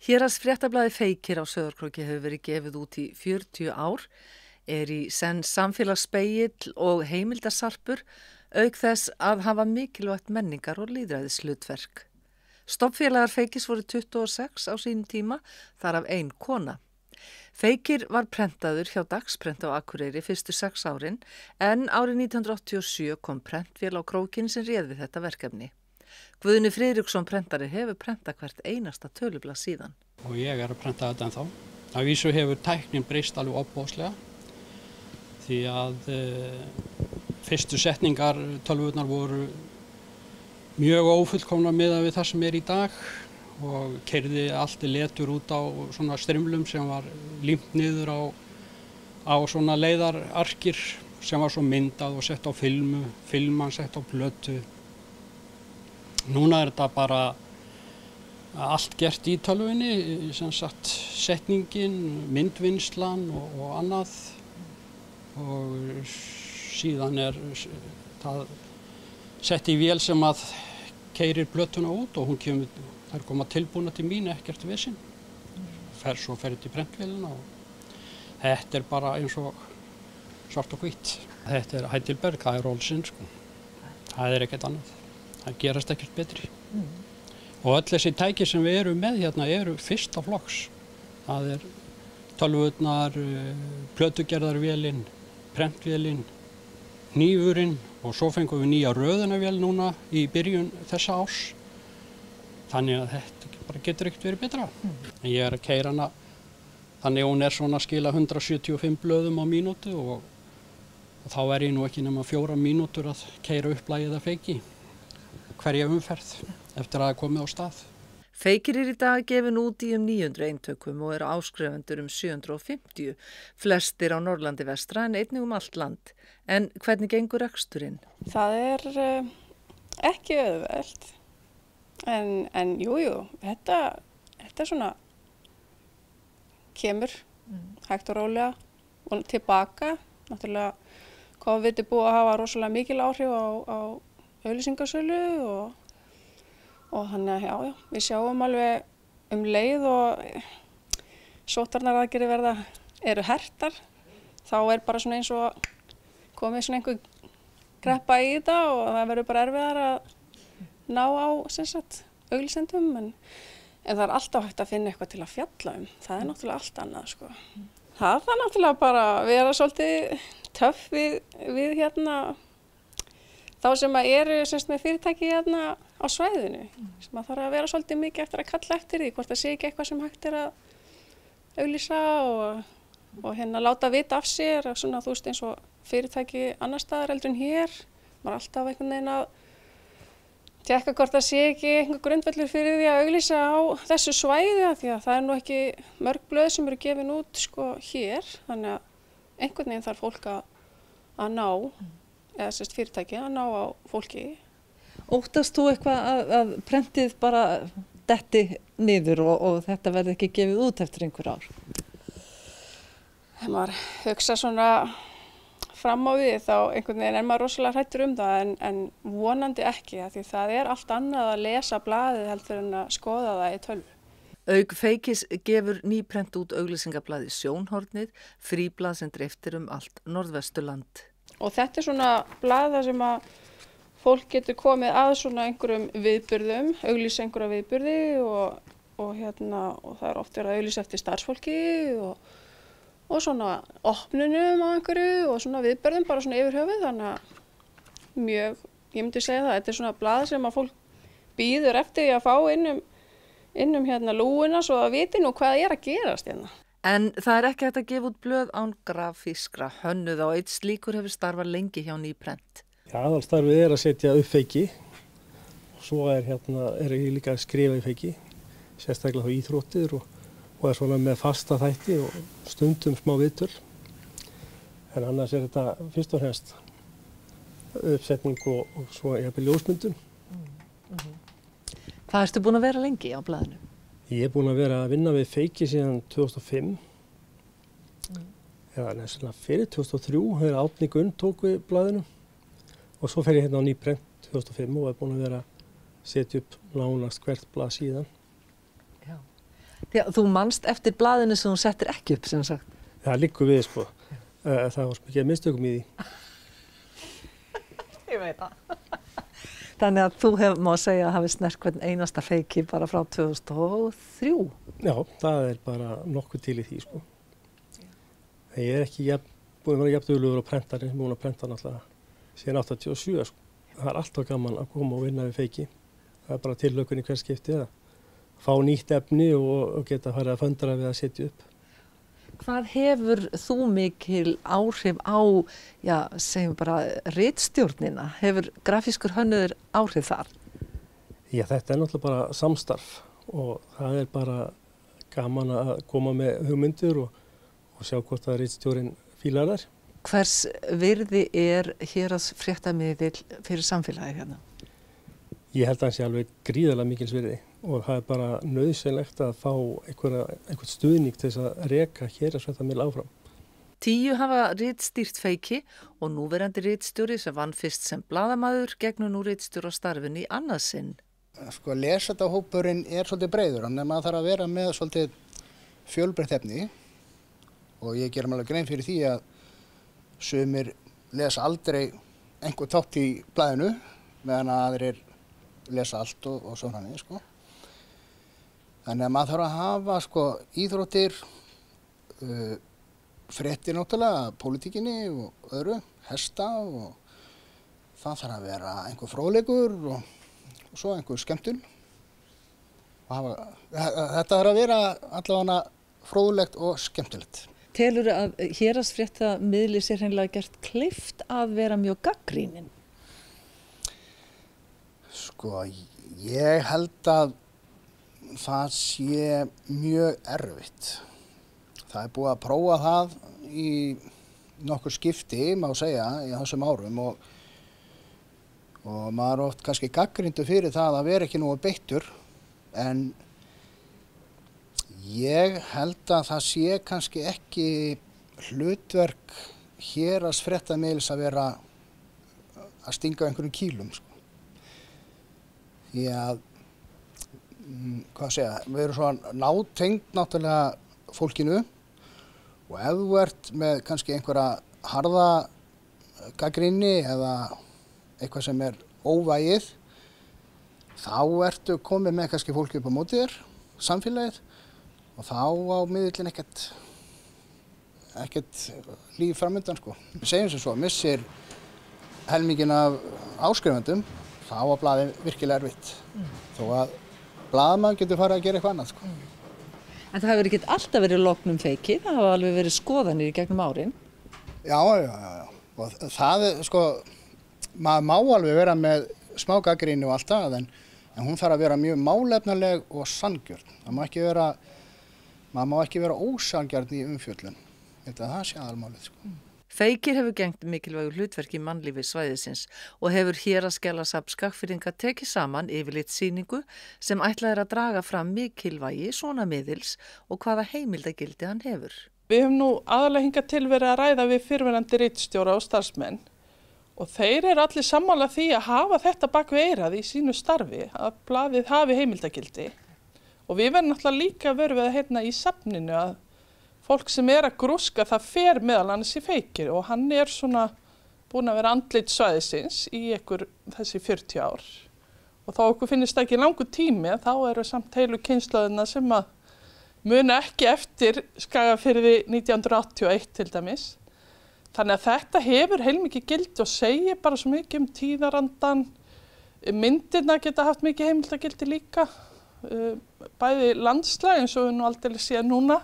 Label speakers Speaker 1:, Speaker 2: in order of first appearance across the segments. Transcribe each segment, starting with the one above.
Speaker 1: Héraðsfréttablaðið Feykir á Sauðárkróki hefur verið gefið út í 40 ár, í senn samfélagsspegill og heimildasarpur, auk þess að hafa mikilvægt menningar- og lýðræðishlutverk. Stofnfélagar Feykis voru 26 á sínum tíma, þar af ein kona. Feykir var prentaður hjá Dagsprent á Akureyri fyrstu 6 árin, en árið 1987 kom prentvél á krókinn sem réð við þetta verkefni. Guðni Friðriksson prentari hefur prentað hvert einasta tölublað síðan.
Speaker 2: Og ég að prenta þetta ennþá. Að vísu hefur tæknin breyst alveg ofboðslega því að fyrstu setningar tölvurnar voru mjög ófullkomnar miðað við það sem í dag og keyrði allt letur út á svona strimlum sem var límt niður á svona leiðararkir sem var svo myndað og sett á filman sett á plötu. Núna þetta bara allt gert í tölvunni, sem sagt setningin, myndvinnslan og annað og síðan það sett í vél sem að keyrir plötuna út og þær koma tilbúna til mín, ekkert vesinn. Svo fer þetta í prentvélina og þetta bara eins og svart og hvítt. Þetta Heidelberg, það Olsen sko. Það ekkert annað. Það gerast ekkert betri. Og öll þessi tæki sem við erum með hérna eru fyrsta flokks. Það tölvurnar, plötugerðarvélin, prentvélin, hnífurinn og svo fengum við nýja röðunarvél núna í byrjun þessa árs. Þannig að þetta bara getur ekkert verið betra. En ég að keyra hana, þannig hún svona að skila 175 blöðum á mínútu og þá ég nú ekki nema 4 mínútur að keyra upp lagið að Feyki. Hverja umferð eftir að það komið á stað.
Speaker 1: Feykir í dag gefin út í 900 eintökum og áskrifendur 750, flestir á Norrlandi vestra en einnig allt land. En hvernig gengur reksturinn?
Speaker 3: Það ekki auðvelt, en jú, þetta svona kemur hægt og rólega og tilbaka. Náttúrulega COVID búið að hafa rosalega mikil áhrif á auglýsingasölu og þannig að við sjáum alveg leið og sóttvarnaaðgerðir eru hertar, þá bara svona eins og komið svona einhver kreppa í þetta og það verður bara erfiðar að ná á auglýsendum en það alltaf hægt að finna eitthvað til að fjalla það náttúrulega allt annað sko. Það náttúrulega bara að vera svolítið töff við hérna þá sem eru með fyrirtæki hérna á svæðinu, sem að þarf að vera svolítið mikið eftir að kalla eftir því, hvort það sé ekki eitthvað sem hægt að auglýsa og hérna láta vita af sér, svona þú veist eins og fyrirtæki annar staðar heldur en hér, maður alltaf einhvern veginn að tékka hvort það sé ekki einhver grundvöllur fyrir því að auglýsa á þessu svæði, því að það nú ekki mörg blöð sem eru gefin út sko hér, þannig að einhvern veginn þarf fólk að ná eða fyrirtæki að ná á fólki.
Speaker 1: Óttast þú eitthvað að prentið bara detti niður og þetta verði ekki gefið út eftir einhver ár?
Speaker 3: Þegar maður hugsa svona fram á við þá einhvern veginn maður rosalega hræddur það en vonandi ekki því það allt annað að lesa blaðið heldur en að skoða það í tölvu.
Speaker 1: Auk Feykis gefur nýprent út auglýsingablaðið Sjónhornið, fríblað sem dreiftir allt Norðvesturland.
Speaker 3: Og þetta svona blaða sem að fólk getur komið að svona einhverjum viðburðum, auglýsa einhverja viðburði og það oft verið að auglýsa eftir starfsfólki og svona opnunum á einhverju og svona viðburðum bara svona yfir höfuð, þannig að ég myndi segja það, þetta svona blaða sem að fólk bíður eftir því að fá innum hérna lúuna svo að viti nú hvað að gerast hérna.
Speaker 1: En það ekki hægt að gefa út blöð án grafískra hönnuð og einn slíkur hefur starfað lengi hjá Nýprent.
Speaker 4: Aðalstarfið að setja upp Feyki og svo ég líka að skrifa í Feyki, sérstaklega á íþróttir og svona með fasta þætti og stundum smá viðtöl. En annars þetta fyrst og fremst uppsetning og svo ljósmyndun.
Speaker 1: Hvað ertu búin að vera lengi á blaðinu?
Speaker 4: Ég búin að vera að vinna við Feyki síðan 2005. Eða næstunlega fyrir 2003 þegar Árni Gunn tók við blaðinu. Og svo fer ég hérna á Nýprent 2005 og búin að vera að setja upp nánast hvert blað síðan.
Speaker 1: Já. Já, þú manst eftir blaðinu sem þú settir ekki upp, sem sagt.
Speaker 4: Það liggur við, sko. Það var svo mikið mistökum í því.
Speaker 1: Ég veit það. Þannig að þú má segja að hafi snert hvern einasta feiki bara frá 2003.
Speaker 4: Já, það er bara nokkuð til í því, sko. Ég er ekki búin að vera jafnduglegur á prentari, múin að prenta náttúrulega síðan 87, sko. Það er alltaf gaman að koma og vinna við feiki. Það er bara tilhlökkun í hvers skipti að fá nýtt efni og geta farið að föndra við að setja upp.
Speaker 1: Hvað hefur þú mikil áhrif á, já, segjum bara ritstjórnina? Hefur grafískur hönnuður áhrif þar?
Speaker 4: Já, þetta er náttúrulega bara samstarf og það er bara gaman að koma með hugmyndir og sjá hvort að ritstjórin fílar þær.
Speaker 1: Hvers virði er héraðsfréttamiðill fyrir samfélagið hérna?
Speaker 4: Ég held að hann sé alveg gríðarlega mikils virði og það er bara nauðsynlegt að fá einhvern stuðning til þess að reka héraðsfréttamiðil áfram.
Speaker 1: 10 hafa ritstýrt feiki og núverandi ritstjóri sem vann fyrst sem blaðamaður gegnur nú ritstjórastarfinu í annað sinn.
Speaker 5: Sko, lesendahópurinn er svolítið breiður, en maður þarf að vera með svolítið fjölbreytt efni og ég gerum alveg grein fyrir því að sumir lesa aldrei einhver þátt í blaðinu meðan aðrir lesa allt og svona hannig, sko. Þannig að maður þarf að hafa, sko, íþróttir, fréttir náttúrulega, pólitíkinni og öðru, hesta og það þarf að vera einhver fróðleikur og svo einhver skemmtun. Þetta þarf að vera allavega fróðlegt og skemmtilegt.
Speaker 1: Telurðu að héraðsfréttamiðli sér hreinlega gert kleift að vera mjög gagnrýnin?
Speaker 5: Sko, ég held að það sé mjög erfitt. Það er búið að prófa það í nokkur skipti, má segja, í þessum árum og maður er oft kannski gagnrýndur fyrir það að vera ekki nógu beittur, en ég held að það sé kannski ekki hlutverk héraðsfréttamiðils að vera að stinga einhverjum kýlum, sko. Því að, við erum svona nátengd náttúrulega fólkinu og ef þú ert með kannski einhverja harða gagnrýni eða eitthvað sem er óvægið, þá ertu komið með kannski fólki upp á móti þér, samfélagið, og þá á miðillinn ekkert líf framundan, sko. Við segjum sem svo, missir helminginn af áskrifendum, þá var blaðið virkilega erfitt. Þó að blaðamaður getur farið að gera eitthvað annað, sko.
Speaker 1: En það hefur ekki alltaf verið loknum feiki, það hafa alveg verið skoðanir í gegnum árin.
Speaker 5: Já. Og það er, sko, maður má alveg vera með smá gagnrýni og allt það, en hún þarf að vera mjög málefnaleg og sanngjörn. Maður má ekki vera ósanngjarn í umfjöllun. Þetta það sé aðalmálið, sko.
Speaker 1: Feikir hefur gegnt mikilvægu hlutverk í mannlífi svæðisins og hefur Héraðsskjalasafn Skagfirðinga tekið saman yfirlit sýningu sem ætlað er að draga fram mikilvægi svona miðils og hvaða heimildagildi hann hefur.
Speaker 6: Við höfum nú aðalega hingað til verið að ræða við fyrrverandi ritstjóra og starfsmenn og þeir eru allir sammála því að hafa þetta bak við eyrað í sínu starfi, að blaðið hafi heimildagildi. Og við verðum náttúrulega líka verið að hérna í safninu að fólk sem er að grúska það fer meðal annars í feikir og hann er svona búin að vera andlit svæðisins í þessi 40 ár. Og þá okkur finnst það ekki langur tími, þá eru samt heilu kynslóðina sem að muna ekki eftir Skagafirði 1981 til dæmis. Þannig að þetta hefur heilmikið gildi og segir bara svo mikið tíðarandan. Myndirna geta haft mikið heimildagildi líka, bæði landslag eins og við nú aldrei séum núna.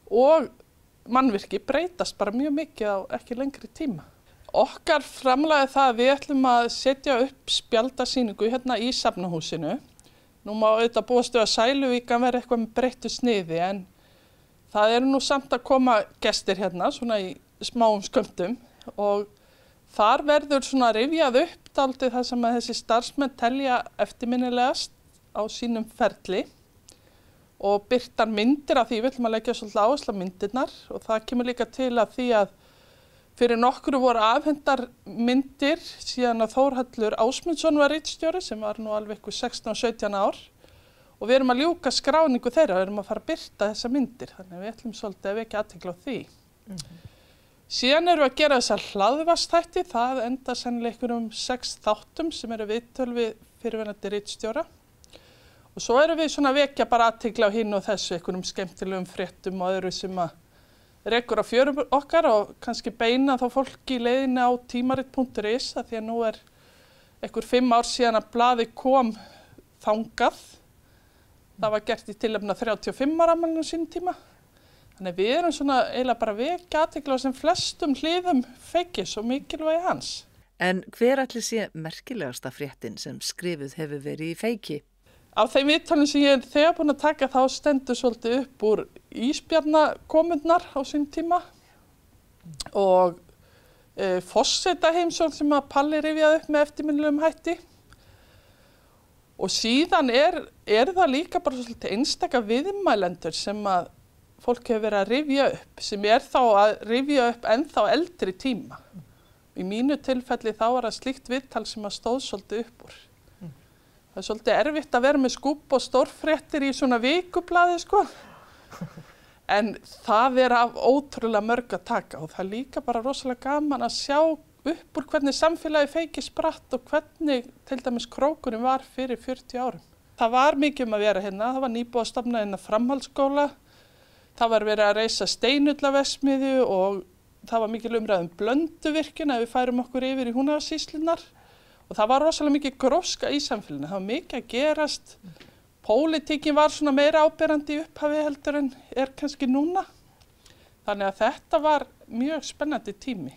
Speaker 6: Og mannvirki breytast bara mjög mikið á ekki lengri tíma. Okkar framlagið það að við ætlum að setja upp spjaldasýningu hérna í Safnahúsinu. Nú má auðvitað búast við að Sæluvíkan verði eitthvað með breyttu sniði en það eru nú samt að koma gestir hérna svona í smáum skömmtum og þar verður svona rifjað upp dálítið það sem að þessi starfsmenn telja eftirminnilegast á sínum ferli. Og birtar myndir af því, við ætlum að leggja svolítið áherslu á myndirnar og það kemur líka til að því að fyrir nokkru voru afhendar myndir síðan að Þórhallur Ásmundsson var ritstjóri sem var nú alveg 16 og 17 ár og við erum að ljúka skráningu þeirra, við erum að fara að birta þessa myndir, þannig að við ætlum svolítið að vekja athygli á því. Síðan erum við að gera þessa hlaðvarpsþætti, það enda sennilega einhverjum 6 þáttum sem eru viðtöl við fyrrverandi ritstjóra. Og svo erum við svona að vekja bara athygli á hinn og þessu, einhverjum skemmtilegum fréttum og öðru sem að rekur á fjörum okkar og kannski beina þá fólki í leiðinni á tímarit.is að því að nú er einhver 5 ár síðan að blaðið kom þangað. Það var gert í tilefni af 35 ára afmælinu á sínum tíma. Þannig við erum svona eiginlega bara að vekja athygli á sem flestum hliðum Feykis og mikilvægi hans.
Speaker 1: En hver ætli sé merkilegasta fréttin sem skrifuð hefur verið í Feyki?
Speaker 6: Af þeim viðtölum sem ég er þegar búin að taka þá stendur svolítið upp úr ísbjarnakomundnar á sín tíma og forsetaheimsókn sem að Palli rifjaði upp með eftirminnilegum hætti. Og síðan er það líka bara svolítið einstaka viðmælendur sem að fólk hefur verið að rifja upp, sem er þá að rifja upp ennþá eldri tíma. Í mínu tilfelli þá var það slíkt viðtal sem að stóð svolítið upp úr. Það er svolítið erfitt að vera með skúbb og stórfréttir í svona vikublaði, sko. En það er af ótrúlega mörg að taka og það er líka bara rosalega gaman að sjá upp úr hvernig samfélagi Feyki spratt og hvernig til dæmis Krókurinn var fyrir 40 árum. Það var mikið að vera hérna, það var nýbúið að stofna hérna framhaldsskóla, það var verið að reisa steinullaverksmiðju og það var mikil umræð Blönduvirkjun ef við færum okkur yfir í Húnavatnssýslurnar. Og það var rosalega mikið gróska í samfélaginu, það var mikið að gerast, pólitíkin var svona meira áberandi í upphafi heldur en er kannski núna. Þannig að þetta var mjög spennandi tími.